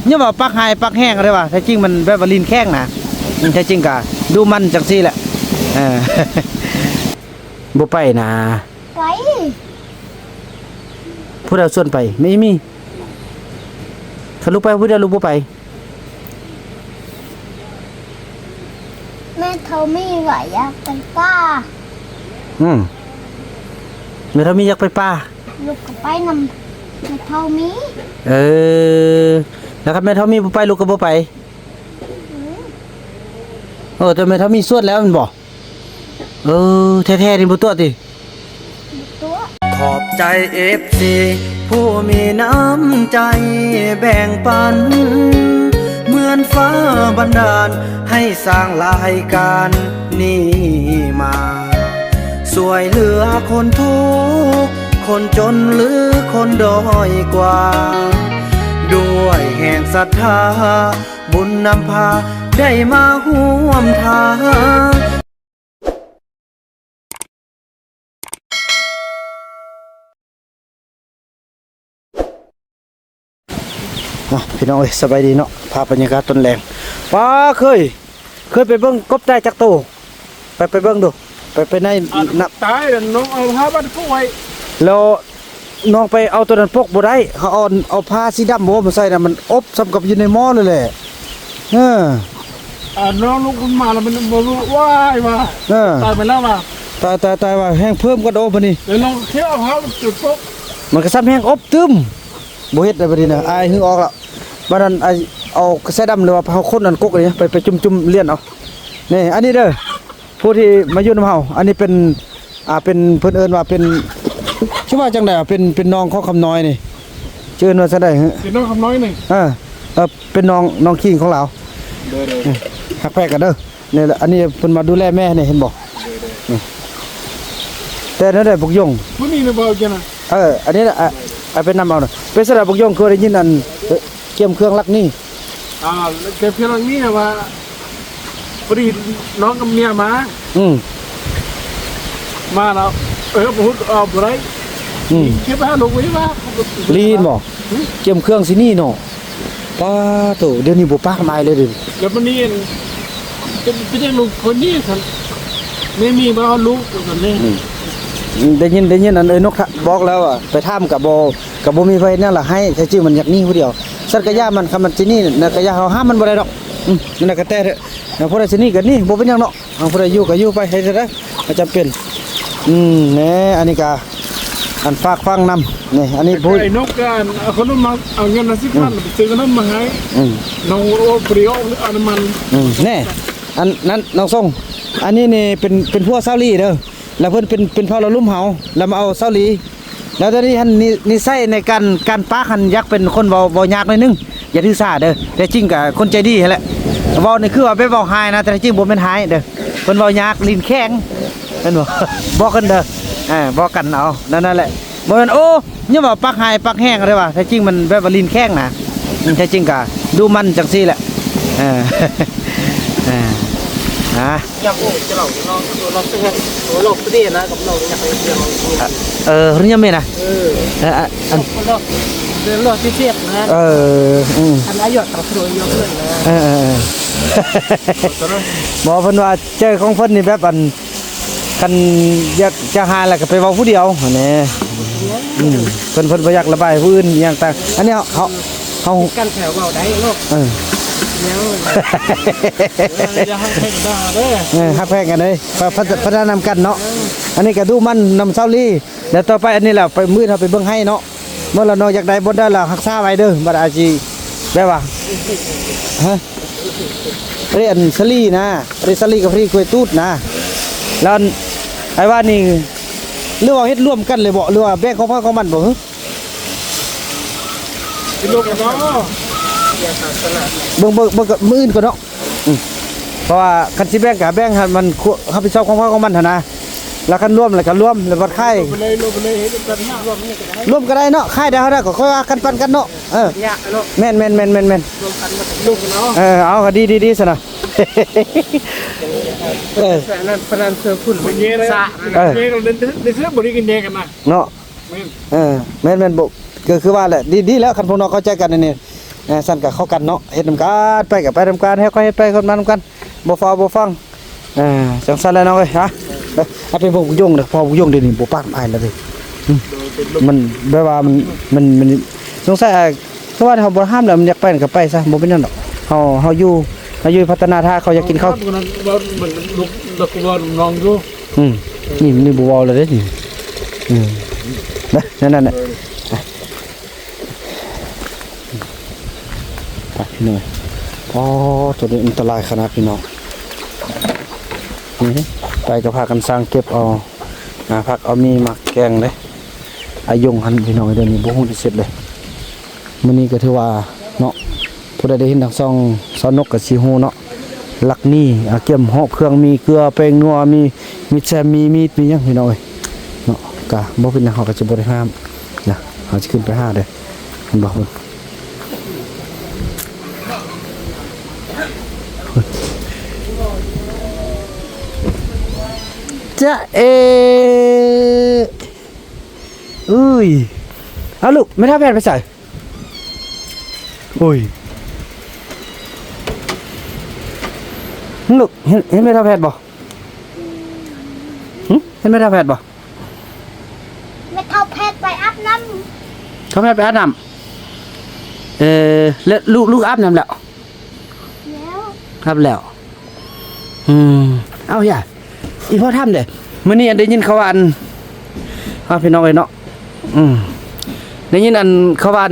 เนี่ยว่าปักหายปักแห้งอะไรวะแท้จริงมันแบบว่าลิ้นแข้งนะแท้จริงกะดูมันจังซี่แหละบ่ไปนะไปผู้ใดส่วนไปไม่มีถ้าลูกไปผู้ใดลูกบ่ไปแม่เขาไม่ไหวอยากไปป้าแม่เท่ามีอยากไปป่าลูกก็ไปนำแม่เขามีแล้วครับแม่เท่ามีบ่ไปลูกก็บ่ไปแต่แม่เท่ามีส่วนแล้วมันบ่แท้ๆนี่บ่ตัวติตัวขอบใจ FC ผู้มีน้ำใจแบ่งปันเหมือนฟ้าบันดาลให้สร้างรายการนี้มาสวยเหลือคนทุกข์คนจนหรือคนด้อยกว่าด้วยแห่งศรัทธาบุญนำพาได้มาร่วมทางพี่น้องสบายดีเนาะภาพบรรยากาศต้นแรงป้าเคยไปเบิ่งกบได้จักโตไปเบิ่งดูไปในน้ำตายน้องเอาผ้าบ้านพวกไว้แล้วน้องไปเอาตัวนั้นพกบ่ได้เขาเอาผ้าสีดำบ่มาใส่น่ะมันอบสำกับอยู่ในหม้อเลยแหละน้องลูกมันมาแล้วมันบ่รู้ว่ายมาตายไปแล้วมาตายว่าแห้งเพิ่มกันโอบนี่เดี๋ยวลองเที่ยวผ้าจุดพกมันก็ซ้ำแห้งอบตึมบ่เฮ็ดได้บัดนี้น่ะอายหึงออกแล้วบัดนั้นเอากระแสดำหรือว่าเฮาคนนั้นกกนี่ไปจุ่มๆเลี่ยนเอานี่อันนี้เด้อผู้ที่มาอยู่นำเฮาอันนี้เป็นเป็นเพิ่นเอิ้นว่าเป็นชื่อว่าจังได๋เป็นน้องของคำน้อยนี่ชื่อว่าจังได๋เป็นน้องคำน้อยนี่เป็นน้องขิงของเราเด้อฮักแพกกันเด้อนี่อันนี้เพิ่นมาดูแลแม่นี่เห็นบ่แต่นั่นได้บุกยงผู้นี้น่ะบ่เอาจังน่ะอันนี้ไปนำเอาน่ะเป็นสระบุกยงเคยได้ยินอันเกี่ยมเครื่องลักนี่เก็บเครื่องลักนี่ว่าพอดีน้องกับเมียมาแล้วพูดบ่ได้เก็บหาลูกไว้ว่าลีนบ่เกี่ยมเครื่องสินี่เนาะป้าโตเดี๋ยวนี้บ่ปากไม้เลยเด้อเดี๋ยวมันนี่จะเป็นลูกคนนี้ซั่นไม่มีบ่ลูกซั่นนี่ได้ยินอันนกบอกแล้วอ่ะไปถามกับบ่มีไฟนั่นล่ะให้แท้จริงมันอยากนี่ผู้เดียวสัตว์กะยามันคำมันสินี่น่ะกะยาเฮาห้ามมันบ่ได้ดอกนั่นน่ะก็แต่เด้อพอได้สินี่ก็นี่บ่เป็นหยังเนาะผู้ใดอยู่ก็อยู่ไปให้ได้ก็จำเป็นแหน่อันนี้ก็อันฝากฟังนำนี่อันนี้พูดไอ้นกกันคนนั้นมาเอาเงินมา10,000ไปซื้อขนมมาให้น้องโอปริโออันมันแน่อันนั้นน้องส่งอันนี้นี่เป็นพวกซาลีเด้อแล้วเพิ่นเป็นพ่อเราลุ่มเฮาแล้วมาเอาซาลีแล้วตอนนี้ท่านนี่ใช้ในการป้าหันยักษ์เป็นคนเว้ายากหน่อยนึงอย่าถือสาเด้อแต่จริงก็คนใจดีแหละเว้านี่คือว่าไปเว้าหายนะแต่จริงบ่แม่นหายเด้อเพิ่นเว้ายากลิ้นแข็งเห็นบ่บอกกันเด้อบอกกันเอานั่นแหละบ่แม่นโอ้เนี่ยว่าปักหายปักแห้งอะไรวะแต่จริงมันแบบว่าลิ้นแข็งนะแต่จริงก็ดูมันจังซี่แหละอยากโอ้จะเราเป็นไงโอ้เราประเดี๋ยวนะกับเราอยากไปเรื่องเรื่องนี้นะอันเรื่องเราที่เสียบนะอันนั้นหยดตัดโดยยกเลยนะบอกเพิ่นว่าเจอของเพิ่นนี่แบบอันกันอยากจะหาแล้วก็ไปเว้าผู้เดียวนี่เพิ่นบ่อยากระบายผู้อื่นอย่างต่างอันนี้เขากันแถวเว้าได้โลกฮักแพงกันเลยพัฒนานำกันเนาะอันนี้ก็ดูมันนำเซาลี่เดี๋ยวต่อไปอันนี้แหละไปมือเราไปเบิ่งให้เนาะเมื่อเรานอกอยากได้บนได้เราหักษาไว้เด้อบัดอาจีได้ป่ะเรียนซาลี่นะเรียนซาลี่กับฟรีกล้วยตูดนะแล้วไอ้ว่านี่หรือว่าเฮ็ดร่วมกันเลยบ่หรือว่าแบ่งของพ่อของมันบ่ฮึลูกเนาะเบิ่งมื้ออื่นก่อนเนาะเพราะว่าคันสิแบ่งก็แบ่งให้มันรับผิดชอบของพ่อของมันหั่นนะแล้วคันร่วมแล้วก็ร่วมแล้วบัดค่ายร่วมก็ได้เนาะค่ายได้เฮาได้ก็ค่อยว่ากันปันกันเนาะแม่นลูกเนาะเอาก็ดีๆซะนะนั่นพนันเสือฝุ่นมันเยอะซะเราได้เสื้อบ่ได้กินแดงกันนะเนาะแม่นบ่ก็คือว่าแหละดีแล้วคันพวกน้องเข้าใจกันนี่ สั่นก็เข้ากันเนาะเฮ็ดนำกันไปก็ไปนำกันเฮ็ดก็เฮ็ดไปคนมานำกันบ่ฟ้าบ่ฟังจังซั่นแหล้วเนาะเอ้ยฮะเอาไปบ่ยงเด้อพอบ่ยงเดี๋ยวนี้บ่ปากอายแล้วเด้มันแบบว่ามันสงสัยเพราะว่าเฮาบ่ห้ามแล้วมันอยากไปก็ไปซะบ่เป็นหยังดอกเฮาอยู่พัฒนาถ้าเขาอยากกินข้าว มันลูกบอลน้องอยู่ นี่บ่เว้าเลยเด้นี่นั่นน่ะไปพี่น้องอ๋อตัวนี้อันตรายขนาดพี่น้องนี่ไปก็พากันสร้างเก็บเอาพักเอามีหมักแกงเด้อายงหันพี่น้องเดี๋ยวนี้บ่ฮู้ที่เสร็จเลยมื้อนี้ก็ถือว่าเนาะผู้ใดได้เห็นทางซ่องสอนนกก็สิฮู้เนาะลักนี่เกี่ยมหอบเครื่องมีเกลือแป้งนัวมีแซมมีมีดมีหยังพี่น้องเอ้ยเนาะก็บ่เป็นหยังเฮาก็สิบ่ได้ห้ามนะเฮาสิขึ้นไปหาเด้อเห็นบ่เพิ่นจะอุ้ยเอาลูกไม่ท่าแพทย์ไปใส่อุ้ยลูกเห็นไม่ท่าแพทย์บ่เห็นไม่ท่าแพทย์บ่ ไม่เท่าแพทย์ไปอาบน้ เขาแพทย์ไปอาบน้ำแล้วลูกอาบน้ำแล้ว ำแล้ว ครับแล้วเอาอย่าอีพ่อทำเด้มื้อนี้ได้ยินเขาว่าพี่น้องเอ้ยเนาะได้ยินเขาว่า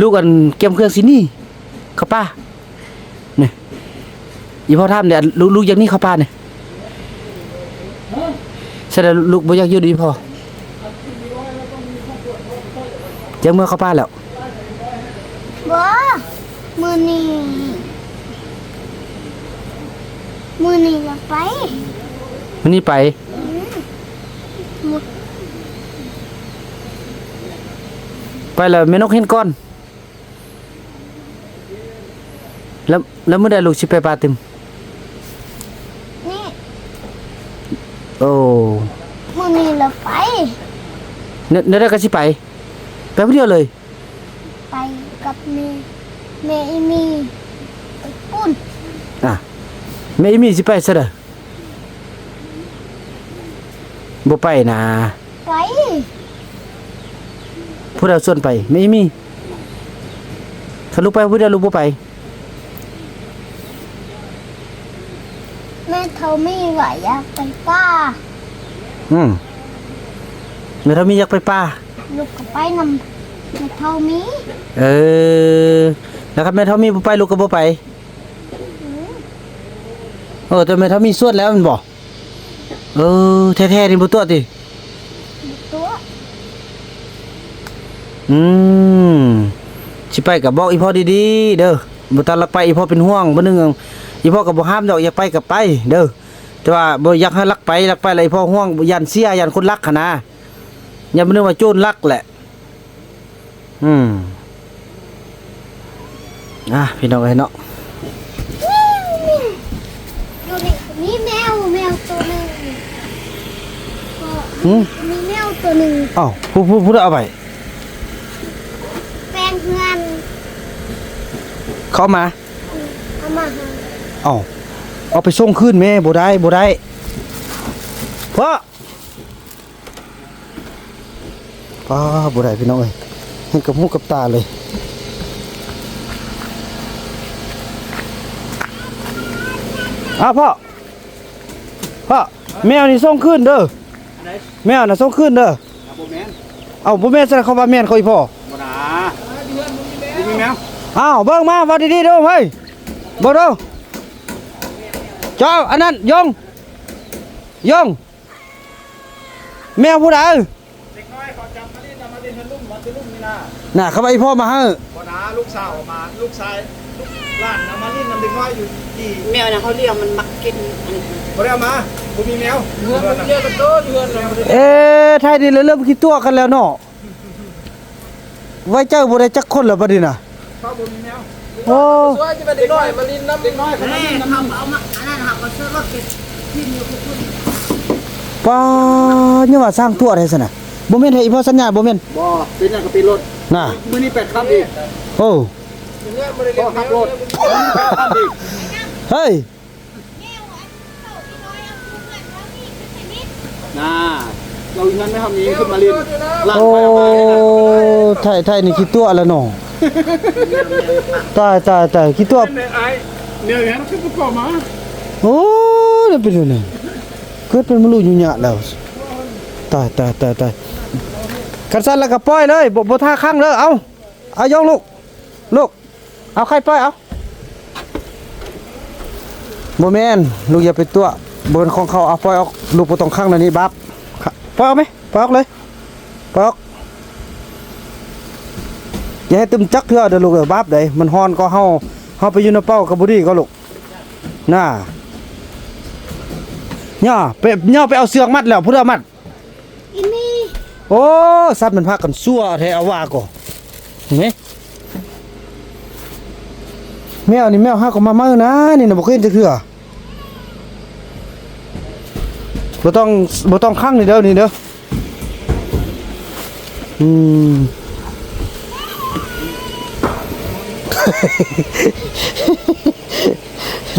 ลูกเก็บเครื่องสินี่เขาป้านี่อีพ่อทำเด้ลูกอย่างนี้เขาป้าเนี่ยแสดงลูกบ่อยากอยู่ดีพ่อจังเมื่อเขาป้าแล้ว บ่มือนี้เราไป มื้อนี้ไปแล้วแม่นกเห็นก่อนแล้วเมื่อใดลูกสิไปปาติม นี่ โอ้ มือนี้เราไป เนื้อได้ก็สิไปผู้เดียวเลย ไปกับแม่อีมีไปปุ้น แม่อีมีสิไปซะเด้อบ่ไปนะ ไป ผู้ใดส่วนไปแม่อีมีถ้าลูกไปผู้เดียวลูกบ่ไป แม่เท่ามีว่าอยากไปป้า แม่เรามีอยากไปป่า ลูกก็ไปนำแม่เท่ามี แล้วครับแม่เท่ามีบ่ไปลูกก็บ่ไปแต่แม่เท่ามีสวดแล้วมันบ่แท้ๆนี่บ่ตัวติ ตัว สิไปก็บอกอีพ่อดีๆเด้อบ่ตันลักไปอีพ่อเป็นห่วงบ่นึงอีพ่อก็บ่ห้ามดอกอยากไปก็ไปเด้อแต่ว่าบ่อยากให้ลักไปแล้วอีพ่อห่วงยันเสียยันคนรักหั่นนะอย่าบ่นึกว่าโจรลักแหละพี่น้องเอ้ยเนาะ อยู่นี่มีแมวตัวหนึ่งมีแมวตัวหนึ่ง อ้าวผู้เอาไป แปลงเงิน เข้ามา เอามาหา เอาไปส่งคืนแม่บ่ได้พ่อบ่ได้พี่น้องเอ้ยเห็นกับหูกับตาเลยพ่อแมวนี่ส่งคืนเด้อแมวน่ะส่งคืนเด้อบ่แม่นบ่แม่นซะเขาว่าแม่นเขาอีพ่อบ่น่าบ่มีแมวเบิ่งมาว่าดีๆเด้อเฮ้ยบ่เด้อเจ้าอันนั้นยงแมวผู้ใดเด็กน้อยเขาจับมาลิ้นลุ่มนี่น่ะเขาไปพ่อมาให้บ่น่าลูกสาวมาลูกชายหลานมาลิ้นนำเด็กน้อยอยู่ที่ แมวเนี่ยเขาเรียกมันมักกิน บ่ได้มาบ่มีแมว เรียกกันโตเดือนเลย ไทยนี่เริ่มคิดตัวกันแล้วเนาะไว้เจ้าบ่ได้จักคนแล้วบัดนี้น่ะ เขาบ่มีแมว โอ้ ช่วยจะมาเด็กน้อยมาลิ้นน้ำเด็กน้อย เขามาลิ้นน้ำ เอามาอันนั้นหักมาซื้อรถเก็บที่มีคุณ ป้าเนี่ยว่าสร้างตัวได้ซั่นน่ะบ่แม่นให้อีพ่อสัญญาบ่แม่น บ่เป็นหยังก็เป็นรถ น่ะ มื้อนี้8ครับอีก โอ้ พ่อขับรถ เฮ้ย น่าเราเงินไม่ทำนี้ขึ้นมาเรียนล่าง โอ้ ไป ไทยนี่คิดตัวแล้วเนาะตายคิดตัว ไอ้เนี่ยงั้นขึ้นก่อมา โอ้เดี๋ยวเป็นยังไงเกิดเป็นมะลูอยู่หยะแล้วตายกันสั่นแล้วก็ปล่อยเลยบ่ท่าข้างเลยเอายองลูกเอาใครปล่อยเอาบ่แม่นลูกอย่าไปตัวบนของเขาเอาปล่อยออกลูกบ่ต้องข้างนั่นนี่บับปล่อยออกไหมปล่อยออกเลยปล่อยออกอย่าให้ตึมจักเถื่อเด้อลูกเด้อบับเด้มันฮ้อนก็เฮาไปอยู่ในเป้ากับบ่ดีก็ลูกน่าย่อไปเอาเสือกมัดแล้วผู้เดียวมัด อีมี โอ้สัตว์มันพากันซั่วแท้เอาว่าก่อเห็นไหมแมวนี่แมวหาก็มามื้อนะนี่น่ะบ่เคยเห็นจักเทื่อบ่ต้องคั่งนี่เด้อนี่เด้อ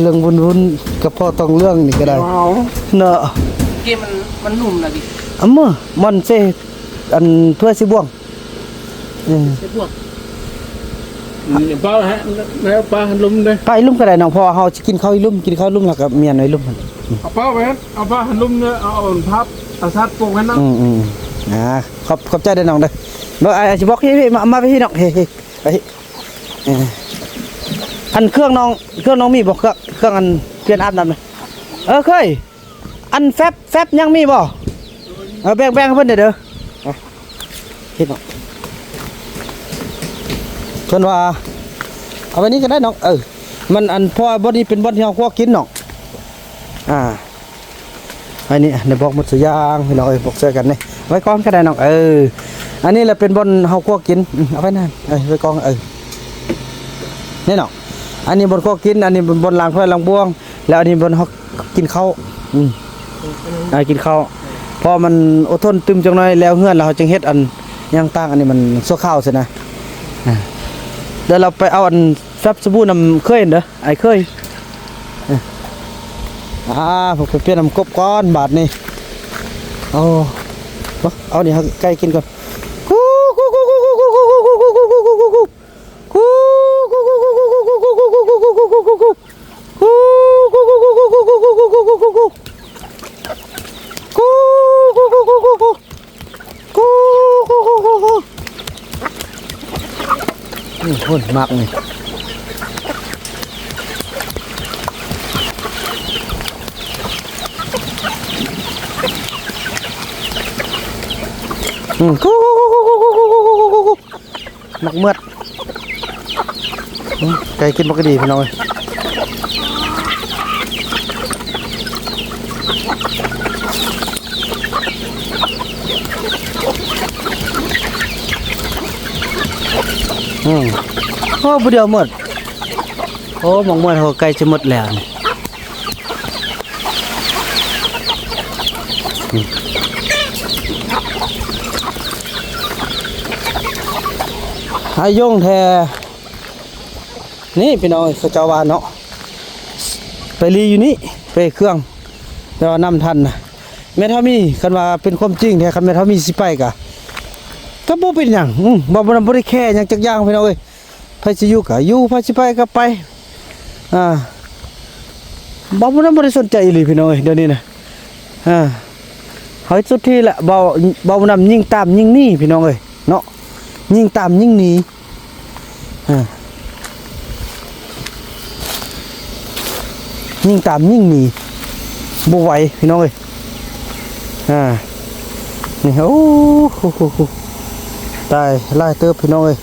เรื่องวุ่นๆกับพ่อต้องเรื่องนี่ก็ได้เนาะ เกมมันหนุ่มนะดิ อันมื้อมันเซอันถ้วยสิบ่วง ไอ้พวก ป้าฮะแล้วป้าหันลุมเลย ไปลุ่มก็ได้น้องพ่อเฮาสิกินข้าวอีลุ่มกินข้าวลุ่มแล้วก็เมียนไว้ลุ่มหั่น เอาป้าไปฮะเอาป้าหันลุมเนี่ยเอาพับเอาซัดปงให้นั่ง ขอบใจเด้อน้องเด้อบ่ไอ้สิบอกพี่มาพี่น้องเฮ้ไปอันเครื่องน้องมีบ่เครื่องอันเปลี่ยนอาบน้ำน่ะเคยอันแฟบยังมีบ่แบ่งให้เพิ่นเด้อเฮ็ดน้องเพิ่นว่าเอาไว้นี้ก็ได้น้องมันอันเพราะว่าบ่นี้เป็นบ่อนที่เฮาคั่วกินน้องอันนี้ในบอกหมดสุยางพี่น้องบอกเจอกันนี่ไว้ก่อนก็ได้น้องอันนี้แหละเป็นบ่อนเฮาคั่วกินเอาไว้นั่นไว้ก่อนนี่น้องอันนี้บ่อนคั่วกินอันนี้บ่อนล้างถ้วยล้างบ้วงแล้วอันนี้บ่อนเฮากินข้าวกินข้าวพอมันอดทนตึมจังหน่อยแล้วเฮือนเราจึงเฮ็ดอันย่างต่างอันนี้มันซั่วข้าวซินะเดี๋ยวเราไปเอาอันแฟบสบู่น้ำเคยเด้อไอ้เคยผมไปเปลี่ยนน้ำกบก้อนบาทนี่เอานี่ครับใกล้กินก่อนหุ่นมากนี่มักเมือดไก่กินบักดีพี่น้องโอ้บ่เดียวหมดโอ้มองเมือดเขาไก่จะหมดแล้วไอ้ยงแท้นี่พี่น้องเขาเจ้าวานเนาะไปรีอยู่นี่ไปเครื่องแต่ว่านำทันนะแม่เท่ามีคันว่าเป็นความจริงแท้คันแม่เท่ามีสิไปกะก็บ่เป็นหยังบ่ได้แค่หยังจักอย่างพี่น้องเอ้ยไผสิอยู่ก็อยู่ไผสิไปก็ไปบ่ได้สนใจอีหลีพี่น้องเอ้ยเดี๋ยวนี้นะเฮ้ยสุดที่แหละเบานำยิ่งตามยิ่งหนีพี่น้องเอ้ยเนาะยิ่งตามยิ่งหนียิ่งตามยิ่งหนีบ่ไหวพี่น้องเอ้ยนี่โอ้โหตายไล่เติบพี่น้องเอ้ย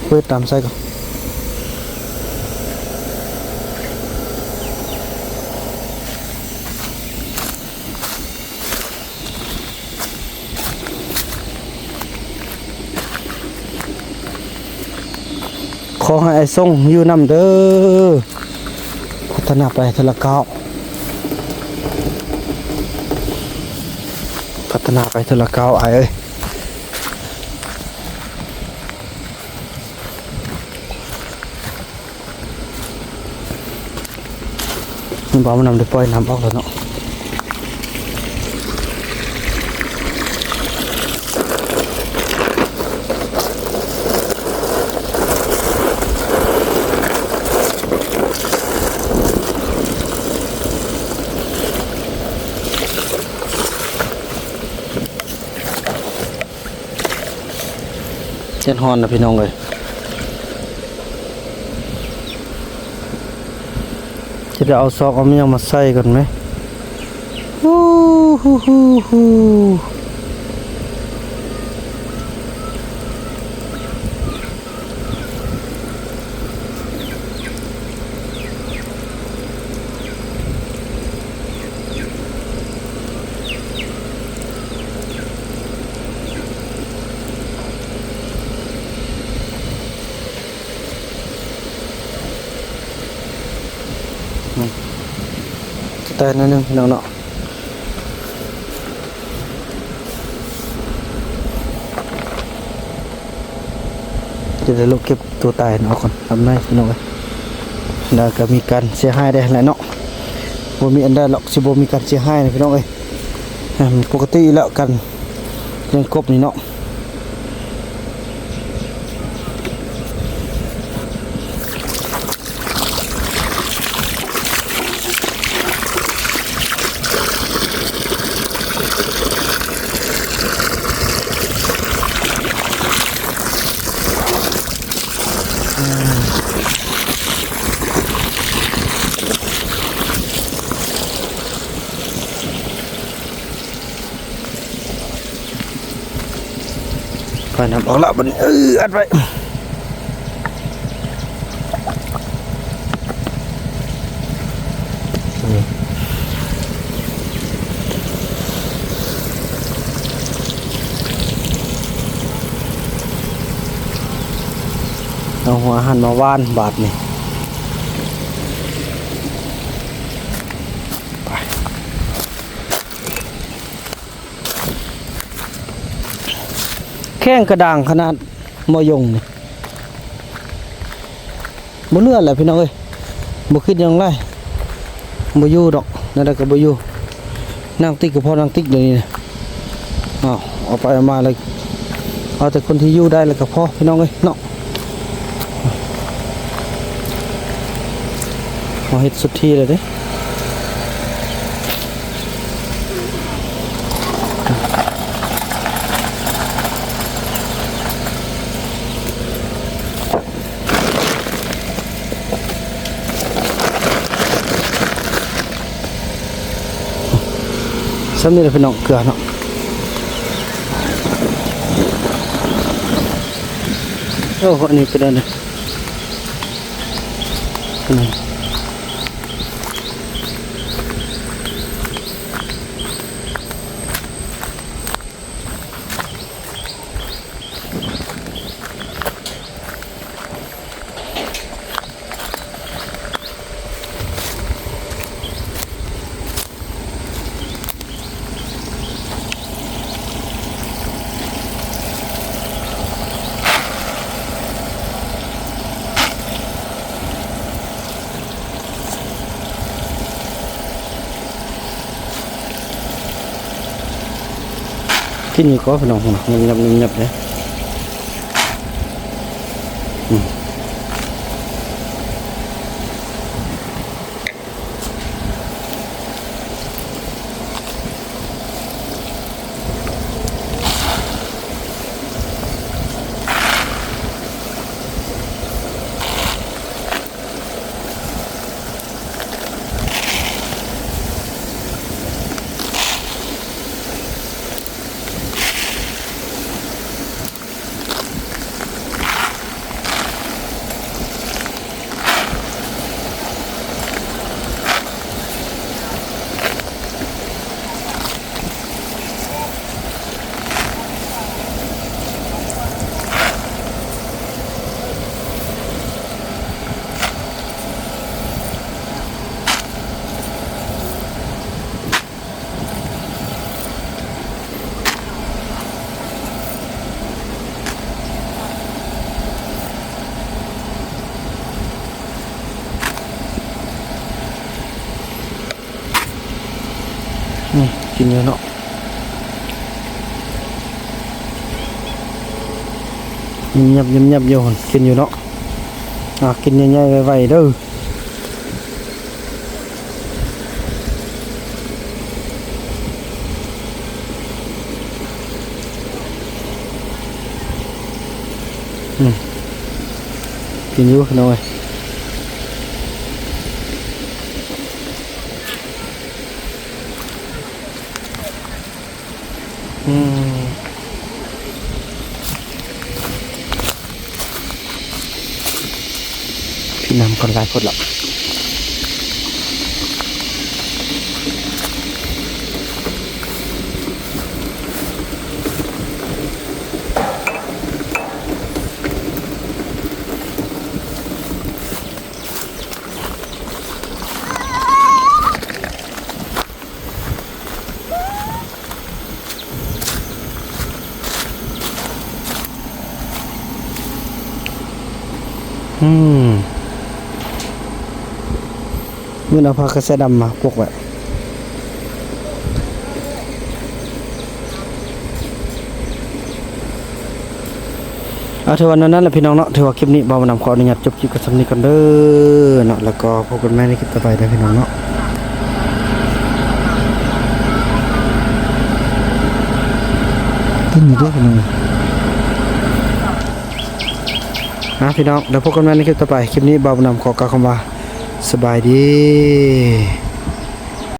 เปิดตามใส่ก่อนขอให้ไอ้ทรงอยู่นำเด้อพัฒนาไปทีละก้าว พัฒนาไปเทอละก้าวไอ้เอ้ยมันบอกมันนำได้ปล่อยน้ำออกแล้วเนาะเช่นฮอนนะพี่น้องเลยจะได้เอาซอกเอาเมียงมาใส่กันไหมฮู้ฮู้ฮู้ฮู้แต่นั่นนึงพี่น้องเนาะจะได้ลูกเก็บตัวตายเนาะก่อนทำได้พี่น้องเลยแล้วก็มีการเสียหายได้หลายเนาะบ่มีอันใดหรอกสิบ่มีการเสียหายนะพี่น้องเอ้ยปกติแล้วกันเรื่องกบนี่เนาะไปน้ำออกละบัดนี้อัดไว้เอาหัวหันมาว่านบาดนี่ไปแข้งกระด่างขนาดมอยงนี่บ่เลือดแหละพี่น้องเอ้ยบ่คิดหยังไรบ่อยู่ดอกนั่นแหละก็บ่อยู่นั่งติ๊กก็พอนั่งติ๊กเดี๋ยวนี้นะเอาไปเอามาเลยเอาแต่คนที่อยู่ได้แล้วก็พอพี่น้องเอ้ยเนาะเอาเฮ็ดสุดที่เลยเด้ซ้ำนี่แหละพี่น้องเกลือเนาะโอ้อันนี้เป็นอะไรนี่ที่นี่ก็พี่น้องงับเลย กินอยู่เนาะยับอยู่หั่นกินอยู่เนาะกินใหญ่ๆไวๆเด้อกินอยู่หน่อยพี่นำคนหลายคนหรอกมื่อเอาผ้ากระแสดำมาพวกไว้ถือว่านั้นแหละพี่น้องเนาะถือว่าคลิปนี้บ่าวนำขออนุญาตจบคลิปกับสำนีกันเด้อเนาะแล้วก็พบกันใหม่ในคลิปต่อไปเด้อพี่น้องเนาะขึ้นอยู่ด้วยพี่น้องพี่น้องเดี๋ยวพบกันใหม่ในคลิปต่อไปคลิปนี้บ่าวนำขอกล่าวคำว่าสบายดี